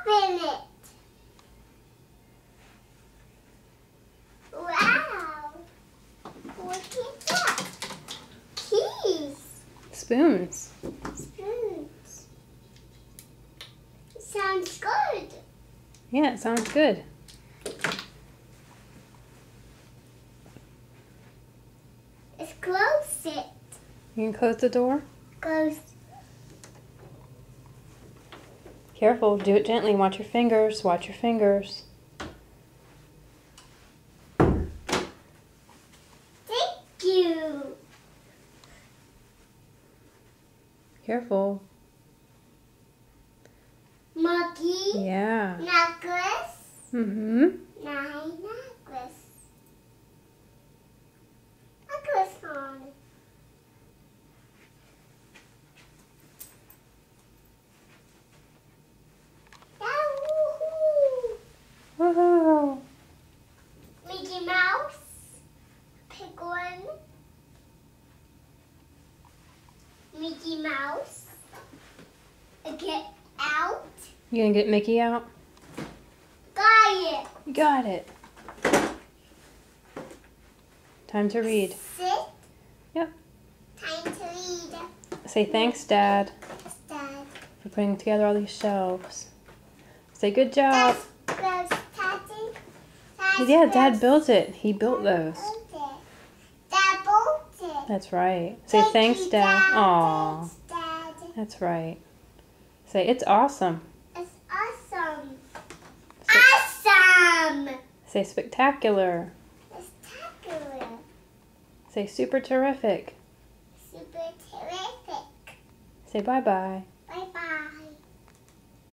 open it. Wow. Look at that. Keys. Spoons. Spoons. Sounds good. Yeah, it sounds good. Let's close it. You can close the door. Close. Careful, do it gently. Watch your fingers. Watch your fingers. Thank you. Careful. Monkey. Yeah. Necklace. Mm-hmm. Necklace. Necklace on. Woohoo! Mickey Mouse. Penguin. Mickey Mouse. Get out. You gonna get Mickey out? Got it. You got it. Time to read. Sit. Yep. Time to read. Say thanks, Dad, Dad. for putting together all these shelves. Say good job. That's Yeah, Dad built it. He built those. Dad built it. That's right. Say thanks, you, Dad. Aw. Thanks, Dad. That's right. Say it's awesome. It's awesome. Say, Awesome. say spectacular. Spectacular. Say super terrific. Super terrific. Say bye-bye.